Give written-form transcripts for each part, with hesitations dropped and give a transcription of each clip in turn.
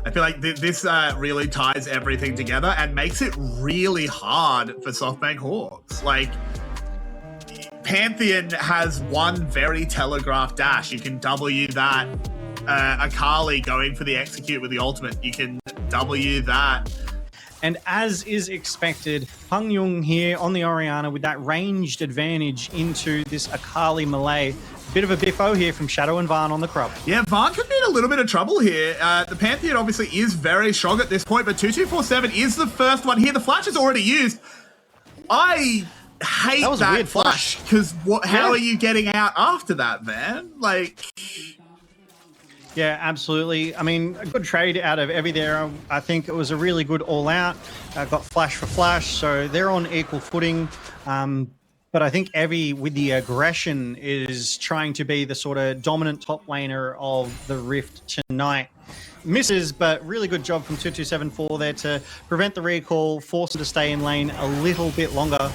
I feel like this really ties everything together and makes it really hard for SoftBank Hawks. Like, Pantheon has one very telegraphed dash. You can W that. Akali going for the execute with the ultimate. You can W that. And as is expected, Peng Yong here on the Orianna with that ranged advantage into this Akali melee. Bit of a biffo here from Shadow and Varn on the crop. Yeah, Varn could be in a little bit of trouble here. The Pantheon obviously is very strong at this point, but 2247 is the first one here. The flash is already used. I hate that flash, because how are you getting out after that, man? Like... Yeah, absolutely. I mean, a good trade out of Evie there. I think it was a really good all-out. Got flash for flash, so they're on equal footing. But I think Evie, with the aggression, is trying to be the sort of dominant top laner of the Rift tonight. Misses, but really good job from 2274 there to prevent the recall, force him to stay in lane a little bit longer.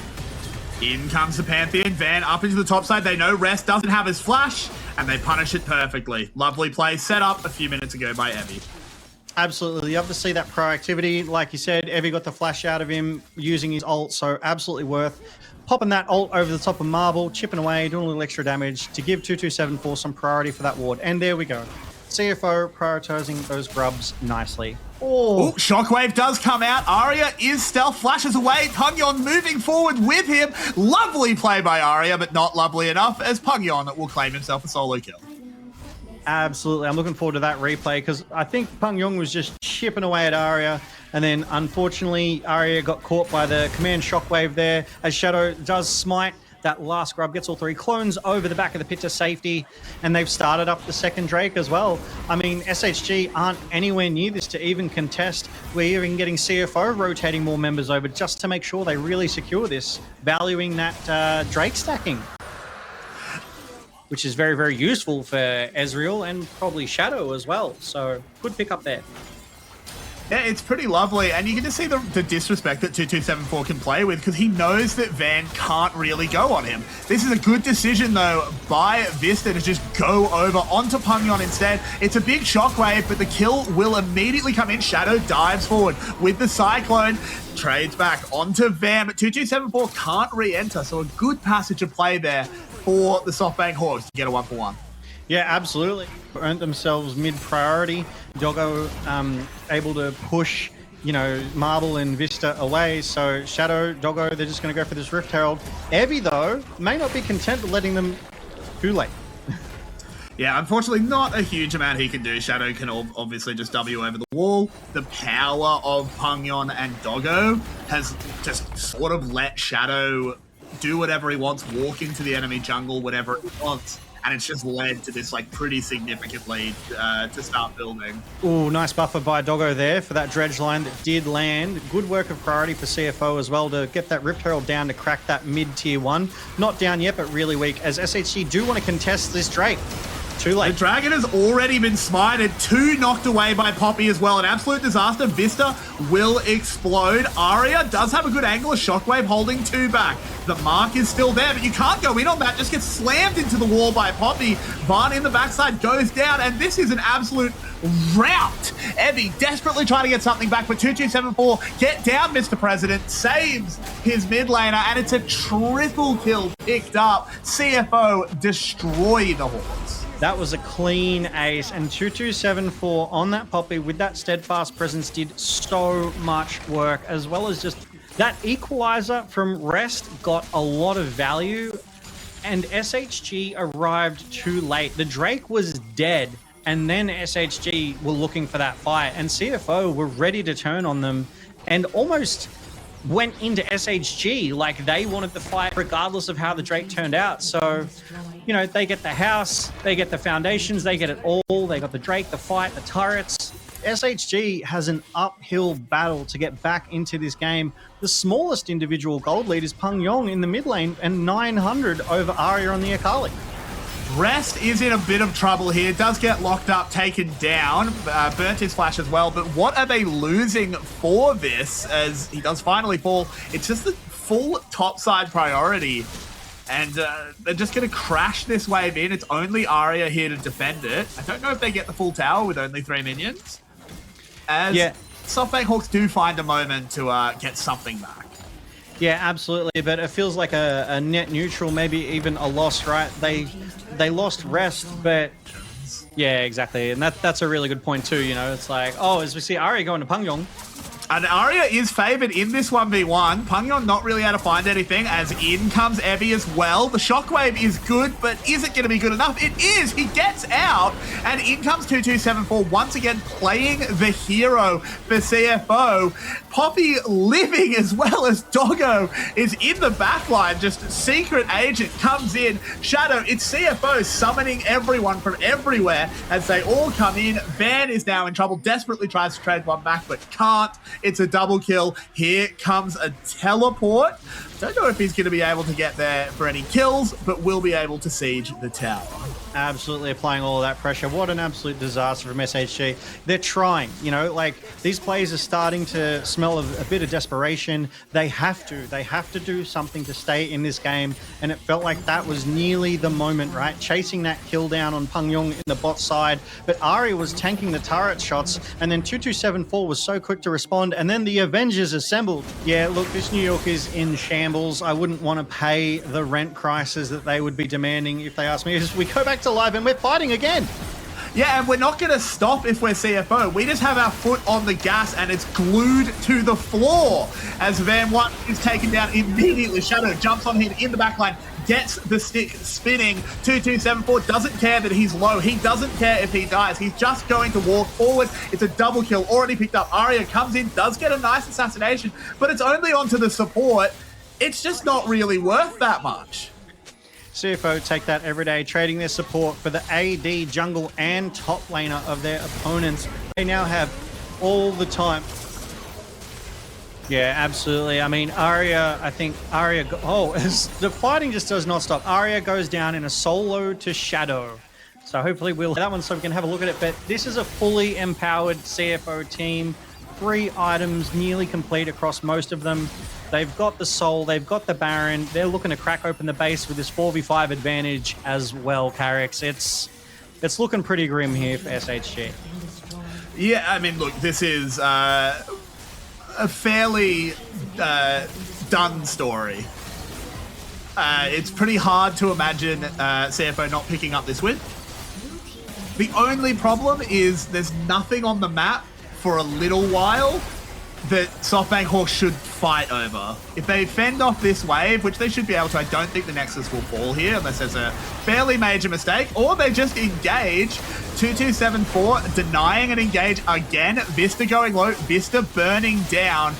In comes the Pantheon. Van up into the top side. They know Rest doesn't have his flash, and they punish it perfectly. Lovely play set up a few minutes ago by Evie. Absolutely. You have to see that proactivity. Like you said, Evie got the flash out of him using his ult, so absolutely worth popping that ult over the top of Marble, chipping away, doing a little extra damage to give 2274 some priority for that ward. And there we go. CFO prioritizing those grubs nicely. Oh, Shockwave does come out. Arya is stealth, flashes away. Pungyon moving forward with him. Lovely play by Arya, but not lovely enough, as Pungyon will claim himself a solo kill. Absolutely. I'm looking forward to that replay, because I think Peng Yong was just chipping away at Arya, and then unfortunately Arya got caught by the command Shockwave there, as Shadow does smite. That last grub gets all three clones over the back of the pit to safety, and they've started up the second Drake as well. I mean, SHG aren't anywhere near this to even contest. We're even getting CFO rotating more members over just to make sure they really secure this, valuing that Drake stacking, which is very, very useful for Ezreal and probably Shadow as well. So good pick up there. Yeah, it's pretty lovely, and you can just see the disrespect that 2274 can play with, because he knows that Van can't really go on him. This is a good decision, though, by Vista to just go over onto Pungyon instead. It's a big shockwave, but the kill will immediately come in. Shadow dives forward with the Cyclone, trades back onto Van, but 2274 can't re-enter, so a good passage of play there for the SoftBank Hawks to get a 1-for-1. Yeah, absolutely. Earned themselves mid-priority. Doggo able to push, you know, Marble and Vista away. So Shadow, Doggo, they're just going to go for this Rift Herald. Evie, though, may not be content with letting them too late. Yeah, unfortunately, not a huge amount he can do. Shadow can obviously just W over the wall. The power of Pungyon and Doggo has just sort of let Shadow do whatever he wants, walk into the enemy jungle, whatever he wants. And it's just led to this like pretty significant lead to start building. Ooh, nice buffer by Doggo there for that dredge line that did land. Good work of priority for CFO as well to get that Rift Herald down to crack that mid-tier 1. Not down yet, but really weak, as SHG do want to contest this Drake. Too late. The Dragon has already been smited. 2 knocked away by Poppy as well. An absolute disaster. Vista will explode. Arya does have a good angle. A Shockwave holding 2 back. The mark is still there, but you can't go in on that. Just gets slammed into the wall by Poppy. Varn in the backside goes down, and this is an absolute rout. Evie desperately trying to get something back, but 2274, get down, Mr. President, saves his mid laner, and it's a triple kill picked up. CFO destroy the Hawks. That was a clean ace, and 2274 on that Poppy with that steadfast presence did so much work, as well as just that equalizer from Rest got a lot of value, and SHG arrived too late. The Drake was dead, and then SHG were looking for that fight, and CFO were ready to turn on them and almost went into SHG like they wanted the fight regardless of how the Drake turned out. So, you know, they get the house, they get the foundations, they get it all. They got the Drake, the fight, the turrets. SHG has an uphill battle to get back into this game. The smallest individual gold lead is Peng Yong in the mid lane, and 900 over Arya on the Akali. Rest is in a bit of trouble here. Does get locked up, taken down, burnt his flash as well. But what are they losing for this, as he does finally fall? It's just the full topside priority. And they're just going to crash this wave in. It's only Arya here to defend it. I don't know if they get the full tower with only 3 minions. as Yeah. SoftBank Hawks do find a moment to get something back. Yeah, absolutely. But it feels like a net neutral, maybe even a loss, right? They lost rest, but yeah, exactly. And that's a really good point too. You know, it's like, oh, as we see Arya going to Pangyong. And Arya is favoured in this 1v1. Pangyon not really able to find anything, as in comes Evie as well. The shockwave is good, but is it going to be good enough? It is! He gets out, and in comes 2274, once again playing the hero for CFO. Poppy living as well as Doggo is in the backline. Just secret agent comes in. Shadow, it's CFO summoning everyone from everywhere as they all come in. Van is now in trouble, desperately tries to trade one back, but can't. It's a double kill. Here comes a teleport. Don't know if he's going to be able to get there for any kills, but will be able to siege the tower. Absolutely applying all of that pressure. What an absolute disaster from SHG. They're trying, you know, like these players are starting to smell of a bit of desperation. They have to do something to stay in this game. And it felt like that was nearly the moment, right? Chasing that kill down on Pangyong in the bot side. But Ari was tanking the turret shots. And then 2274 was so quick to respond. And then the Avengers assembled. Yeah, look, this New York is in shambles. I wouldn't want to pay the rent crisis that they would be demanding if they asked me. We go back to live and we're fighting again. Yeah, and we're not going to stop if we're CFO. We just have our foot on the gas and it's glued to the floor as Van One is taken down immediately. Shadow jumps on him in the backline, gets the stick spinning. 2274 doesn't care that he's low. He doesn't care if he dies. He's just going to walk forward. It's a double kill already picked up. Arya comes in, does get a nice assassination, but it's only onto the support. It's just not really worth that much. CFO take that every day, trading their support for the AD, jungle, and top laner of their opponents. They now have all the time. Yeah, absolutely. I mean, Arya, I think Arya... the fighting just does not stop. Arya goes down in a solo to Shadow. So hopefully we'll that one so we can have a look at it. But this is a fully empowered CFO team. 3 items nearly complete across most of them. They've got the Soul, they've got the Baron. They're looking to crack open the base with this 4v5 advantage as well, Carrix. It's looking pretty grim here for SHG. Yeah, I mean, look, this is a fairly done story. It's pretty hard to imagine CFO not picking up this win. The only problem is there's nothing on the map for a little while that SoftBank Hawks should fight over. If they fend off this wave, which they should be able to, I don't think the Nexus will fall here unless there's a fairly major mistake, or they just engage. 2274 denying an engage again. Vista going low, Vista burning down.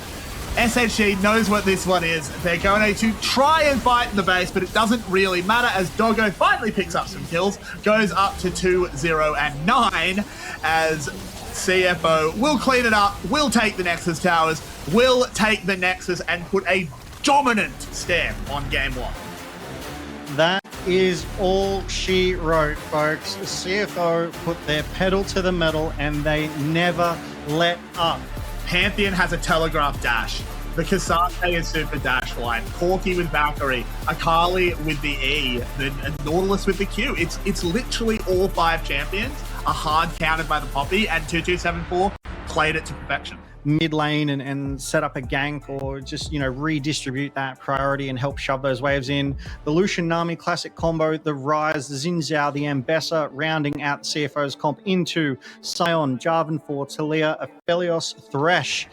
SHG knows what this one is. They're going to try and fight in the base, but it doesn't really matter as Doggo finally picks up some kills, goes up to 2-0-9 as CFO will clean it up, will take the Nexus towers, will take the Nexus and put a dominant stamp on game 1. That is all she wrote, folks. CFO put their pedal to the metal and they never let up. Pantheon has a telegraph dash. The Cassandre is super dash line. Corki with Valkyrie. Akali with the E. The Nautilus with the Q. It's literally all 5 champions are hard counted by the Poppy, and 2274 played it to perfection. Mid lane and set up a gank or just, you know, redistribute that priority and help shove those waves in. The Lucian Nami classic combo, the Rise, the Xin Zhao, the Ambessa, rounding out CFO's comp into Sion, Jarvan 4, Talia, Aphelios, Thresh.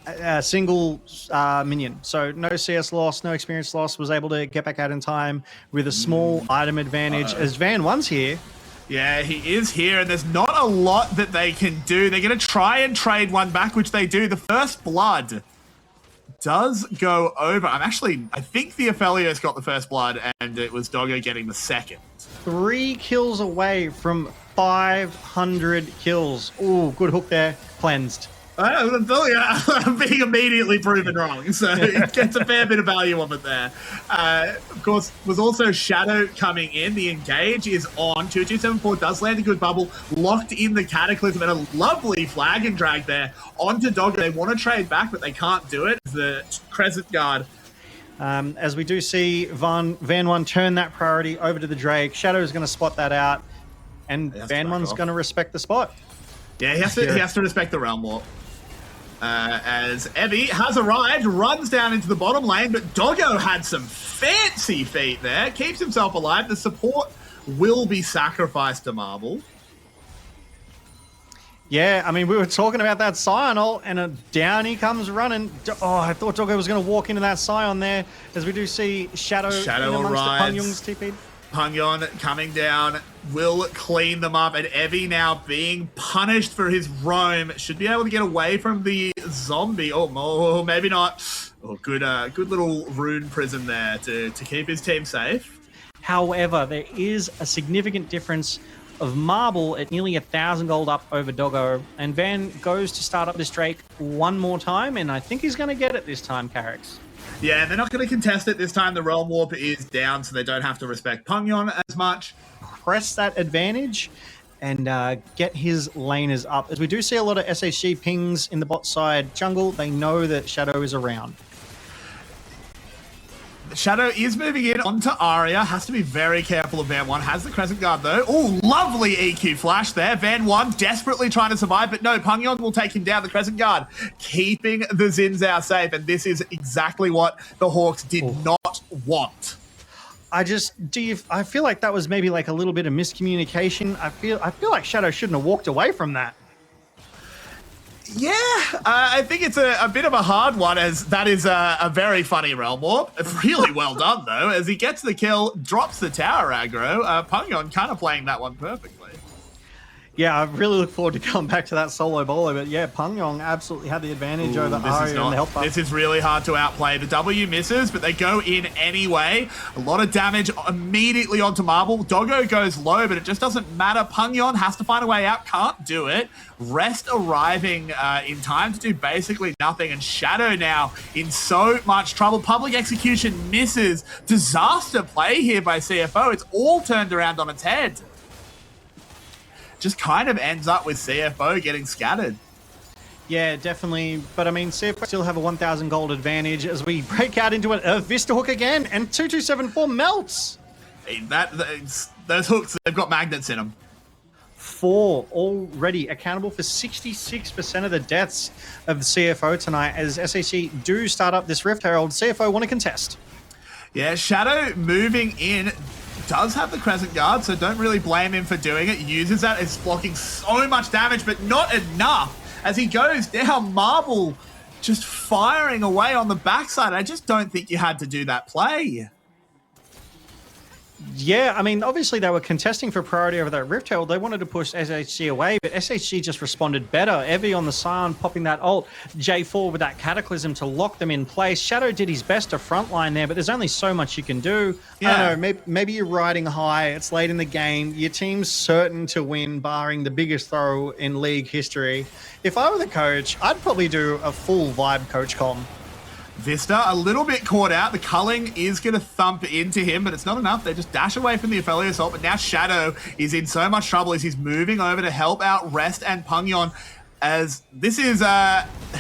A single minion. So no CS loss, no experience loss, was able to get back out in time with a small item advantage as Van One's here. Yeah, he is here, and there's not a lot that they can do. They're going to try and trade one back, which they do. The first blood does go over. I think the Aphelios got the first blood, and it was Doggo getting the second. 3 kills away from 500 kills. Ooh, good hook there. Cleansed. I'm being immediately proven wrong, so it gets a fair bit of value of it there. Of course, was also Shadow coming in. The engage is on. 2274 does land a good bubble, locked in the Cataclysm, and a lovely flag and drag there onto Doggo. They want to trade back, but they can't do it. The Crescent Guard. As we do see Van One turn that priority over to the Drake. Shadow is going to spot that out, and Van One's going to respect the spot. Yeah, he has to respect the realm warp. As Evie has arrived, runs down into the bottom lane, but Doggo had some fancy feet there, keeps himself alive. The support will be sacrificed to Marble. Yeah, I mean, we were talking about that Scion ult, and down he comes running. Oh, I thought Doggo was going to walk into that Scion there, as we do see Shadow in amongst arrives. the Pungyong's TP. Pungyon coming down will clean them up, and Evie now being punished for his roam should be able to get away from the zombie. Oh, maybe not. Oh, good little rune prism there to keep his team safe. However, there is a significant difference of Marble at nearly 1,000 gold up over Doggo, and Van goes to start up this Drake one more time, and I think he's going to get it this time, Carrix. Yeah, they're not going to contest it this time. The Realm Warp is down, so they don't have to respect Pungyon as much. Press that advantage and get his laners up. As we do see a lot of SHG pings in the bot side jungle, they know that Shadow is around. Shadow is moving in onto Aria. Has to be very careful of Van 1. Has the Crescent Guard, though. Oh, lovely EQ flash there. Van 1 desperately trying to survive, but no, Pungyon will take him down. The Crescent Guard keeping the Xin Zhao safe, and this is exactly what the Hawks did not want. I feel like that was maybe like a little bit of miscommunication. I feel like Shadow shouldn't have walked away from that. Yeah, I think it's a bit of a hard one, as that is a very funny Realm Warp. Really well done, though, as he gets the kill, drops the tower aggro. Pungyon kind of playing that one perfectly. Yeah, I really look forward to coming back to that solo bolo, but yeah, Pungyon absolutely had the advantage over Aria and the health buff. This is really hard to outplay. The W misses, but they go in anyway. A lot of damage immediately onto Marble. Doggo goes low, but it just doesn't matter. Pungyon has to find a way out, can't do it. Rest arriving in time to do basically nothing, and Shadow now in so much trouble. Public Execution misses. Disaster play here by CFO. It's all turned around on its head. Just kind of ends up with CFO getting scattered. Yeah, definitely. But I mean, CFO still have a 1,000 gold advantage as we break out into a Vista hook again, and 2274 melts. Those hooks, they've got magnets in them. 4 already accountable for 66% of the deaths of CFO tonight, as SAC do start up this Rift Herald. CFO want to contest. Yeah, Shadow moving in. Does have the Crescent Guard, so don't really blame him for doing it. Uses that, is blocking so much damage, but not enough. As he goes down, Marble just firing away on the backside. I just don't think you had to do that play. Yeah, I mean, obviously they were contesting for priority over that Rift Herald. They wanted to push SHG away, but SHG just responded better. Evie on the Scion popping that ult. J4 with that Cataclysm to lock them in place. Shadow did his best to frontline there, but there's only so much you can do. Yeah. I don't know, maybe you're riding high. It's late in the game. Your team's certain to win, barring the biggest throw in league history. If I were the coach, I'd probably do a full vibe coach comm. Vista a little bit caught out. The culling is going to thump into him, but it's not enough. They just dash away from the Ophelia assault, but now Shadow is in so much trouble as he's moving over to help out Rest and Pungyon, as this is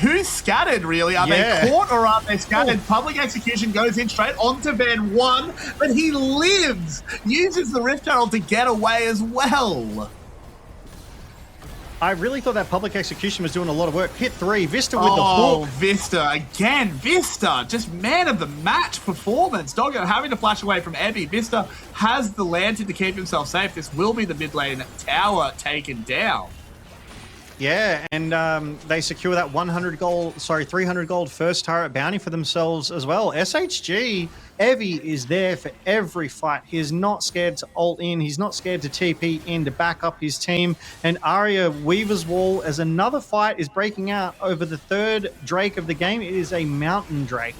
who's scattered, really? Are they caught or are they scattered? Public Execution goes in straight onto Van 1, but he lives, uses the Rift Herald to get away as well. I really thought that Public Execution was doing a lot of work. Hit 3, Vista with the hook. Oh, Vista again. Vista, just man of the match performance. Doggo having to flash away from Evie. Vista has the lantern to keep himself safe. This will be the mid lane tower taken down. Yeah, and they secure that 300 gold first turret bounty for themselves as well. SHG, Evie is there for every fight. He is not scared to ult in. He's not scared to TP in to back up his team. And Aria Weaver's Wall, as another fight is breaking out over the third Drake of the game. It is a Mountain Drake.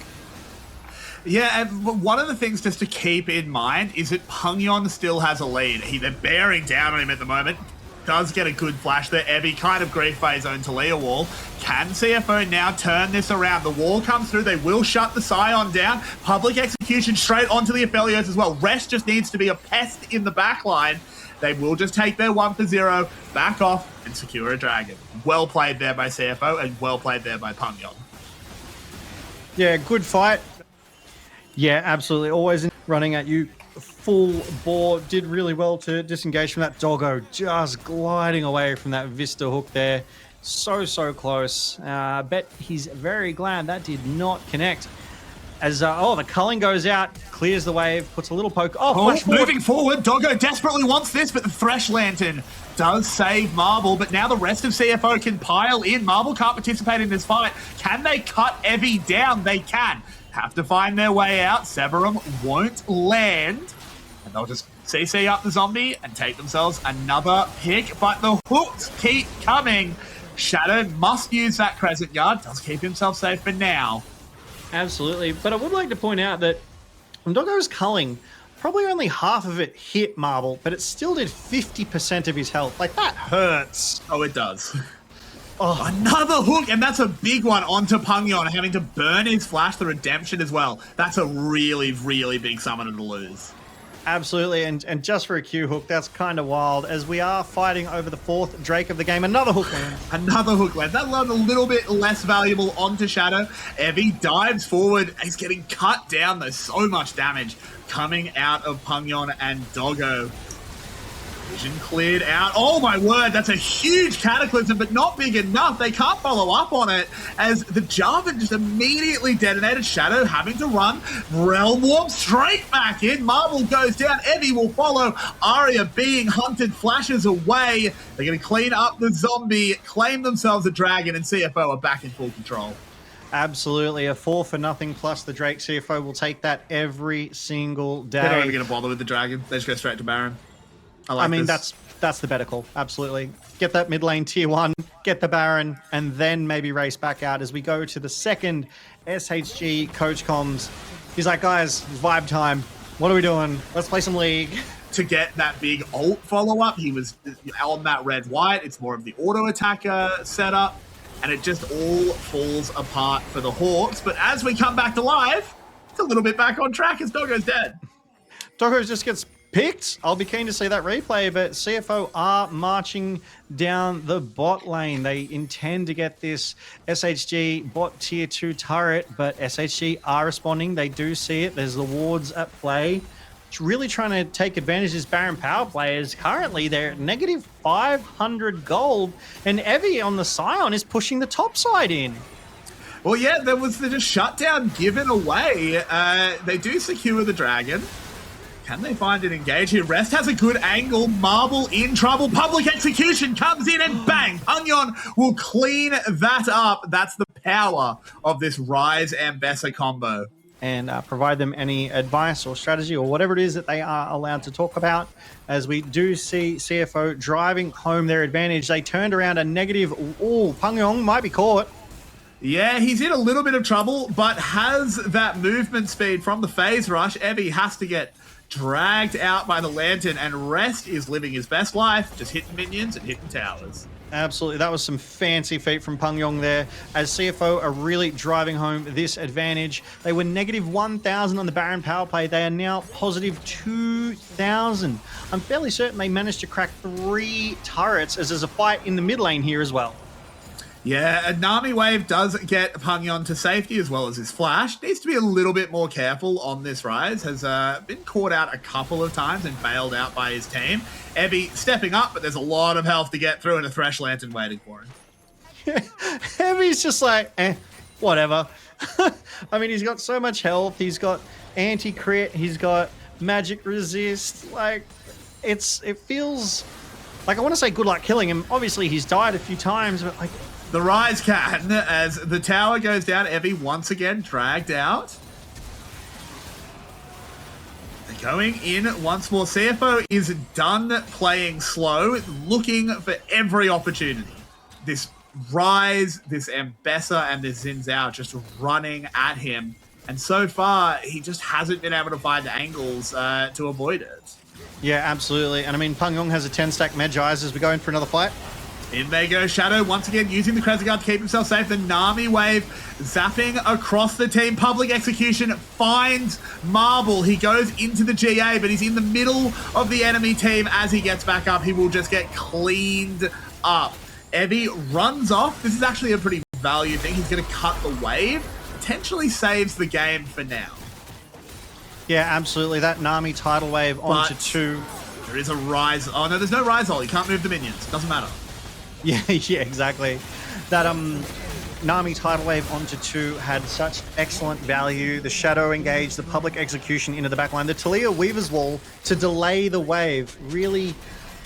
Yeah, and one of the things just to keep in mind is that Pungyon still has a lead. They're bearing down on him at the moment. Does get a good flash there. Evie kind of grief by his own Talia wall. Can CFO now turn this around? The wall comes through. They will shut the Scion down. Public Execution straight onto the Aphelios as well. Rest just needs to be a pest in the back line. They will just take their 1-0, back off, and secure a dragon. Well played there by CFO and well played there by Pungyon. Yeah, good fight. Yeah, absolutely. Always running at you full bore. Did really well to disengage from that. Doggo just gliding away from that Vista hook there. So close. Bet he's very glad that did not connect. As the culling goes out, clears the wave, puts a little poke. Moving forward, Doggo desperately wants this, but the Thresh Lantern does save Marble, but now the rest of CFO can pile in. Marble can't participate in this fight. Can they cut Evie down? They can. Have to find their way out. Severum won't land, and they'll just CC up the zombie and take themselves another pick, but the hooks keep coming. Shadow must use that Crescent Guard, does keep himself safe for now. Absolutely, but I would like to point out that Doggo's culling, probably only half of it hit Marble, but it still did 50% of his health. Like, that hurts. Oh, it does. Oh, another hook, and that's a big one onto Pungyon, having to burn his flash, the redemption as well. That's a really big summoner to lose. Absolutely, and just for a Q hook, that's kind of wild, as we are fighting over the fourth Drake of the game. Another hook land. Another hook land. That landed a little bit less valuable onto Shadow. Evie dives forward. He's getting cut down. There's so much damage coming out of Pungyon and Doggo. Vision cleared out. Oh my word, that's a huge cataclysm, but not big enough. They can't follow up on it as the Jarvan just immediately detonated. Shadow having to run. Realm Warp straight back in. Marble goes down. Evie will follow. Arya being hunted, flashes away. They're going to clean up the zombie, claim themselves a dragon, and CFO are back in full control. Absolutely, a 4-0 plus the Drake. CFO will take that every single day. They're not even going to bother with the dragon. They just go straight to Baron. I mean, that's the better call. Absolutely. Get that mid lane tier 1, get the Baron, and then maybe race back out as we go to the second SHG coach comms. He's like, guys, it's vibe time. What are we doing? Let's play some League. To get that big ult follow-up, he was on that red-white. It's more of the auto-attacker setup, and it just all falls apart for the Hawks. But as we come back to live, it's a little bit back on track as Doggo's dead. Doggo just gets picked. I'll be keen to see that replay, but CFO are marching down the bot lane. They intend to get this SHG bot tier 2 turret, but SHG are responding. They do see it. There's the wards at play. Really trying to take advantage of this Baron power players. Currently, they're negative 500 gold, and Evie on the Scion is pushing the top side in. Well, yeah, there was the just shutdown given away. They do secure the dragon. Can they find an engage here? Rest has a good angle. Marble in trouble. Public execution comes in and bang! Pungyon will clean that up. That's the power of this Rise and Bessa combo. And provide them any advice or strategy or whatever it is that they are allowed to talk about. As we do see CFO driving home their advantage. They turned around a negative. Oh, Pungyon might be caught. Yeah, he's in a little bit of trouble, but has that movement speed from the phase rush. Evie has to get dragged out by the Lantern, and Rest is living his best life, just hitting minions and hitting towers. Absolutely, that was some fancy feat from Pungyon there, as CFO are really driving home this advantage. They were negative 1,000 on the Baron power play. They are now positive 2,000. I'm fairly certain they managed to crack 3 turrets, as there's a fight in the mid lane here as well. Yeah, a Nami wave does get Pungyon to safety as well as his flash. Needs to be a little bit more careful on this Rise. Has been caught out a couple of times and bailed out by his team. Evie stepping up, but there's a lot of health to get through and a Thresh Lantern waiting for him. Evie's just like, whatever. I mean, he's got so much health. He's got anti-crit. He's got magic resist. Like, it feels like, I want to say good luck killing him. Obviously, he's died a few times, but like, the Rise can, as the tower goes down. Evie once again dragged out. They're going in once more. CFO is done playing slow, looking for every opportunity. This Rise, this Mbessa, and this Xin Zhao just running at him. And so far, he just hasn't been able to find angles to avoid it. Yeah, absolutely. And I mean, Pungyon has a 10-stack Medjais as we go in for another fight. In they go. Shadow once again using the Crescent Guard to keep himself safe. The Nami wave zapping across the team. Public execution finds Marble. He goes into the GA, but he's in the middle of the enemy team. As he gets back up, he will just get cleaned up. Evie runs off. This is actually a pretty value thing. He's going to cut the wave. Potentially saves the game for now. Yeah, absolutely. That Nami tidal wave onto But 2. there is a rise. Oh no, there's no rise all. You can't move the minions. Doesn't matter. Yeah, yeah, exactly. That Nami tidal wave onto 2 had such excellent value. The shadow engage, the public execution into the backline, the Talia Weaver's Wall to delay the wave. Really,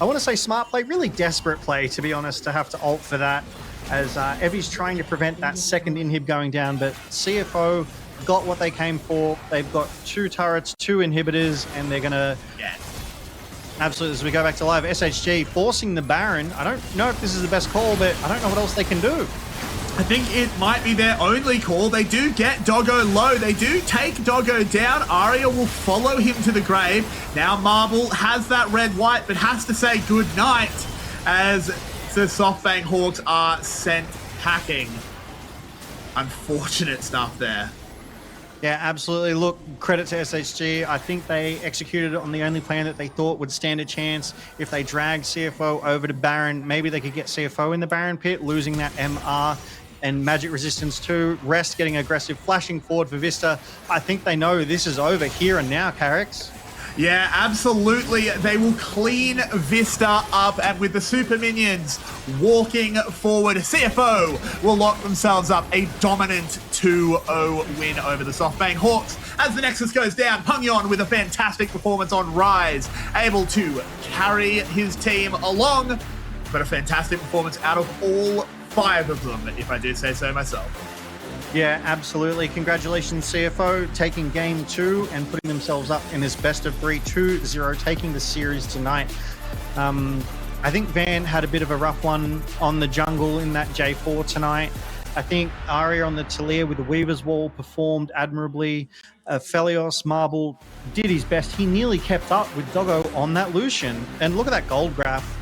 I want to say smart play, really desperate play, to be honest, to have to ult for that, as Evi's trying to prevent that second inhib going down, but CFO got what they came for. They've got 2 turrets, 2 inhibitors, and they're going to... Yeah. Absolutely, as we go back to live, SHG forcing the Baron. I don't know if this is the best call, but I don't know what else they can do. I think it might be their only call. They do get Doggo low. They do take Doggo down. Arya will follow him to the grave. Now Marble has that red-white, but has to say good night as the SoftBank Hawks are sent packing. Unfortunate stuff there. Yeah, absolutely. Look, credit to SHG. I think they executed on the only plan that they thought would stand a chance. If they dragged CFO over to Baron, maybe they could get CFO in the Baron pit, losing that MR and magic resistance too. Rest getting aggressive, flashing forward for Vista. I think they know this is over here and now, Carrix. Yeah, absolutely. They will clean Vista up, and with the super minions walking forward, CFO will lock themselves up a dominant 2-0 win over the SoftBank Hawks. As the Nexus goes down, Pungyon with a fantastic performance on Rise, able to carry his team along, but a fantastic performance out of all 5 of them, if I do say so myself. Yeah, absolutely. Congratulations, CFO, taking game 2 and putting themselves up in this best of 3, 2-0, taking the series tonight. I think Van had a bit of a rough one on the jungle in that J4 tonight. I think Arya on the Talia with the Weaver's Wall performed admirably. Felios Marble did his best. He nearly kept up with Doggo on that Lucian. And look at that gold graph.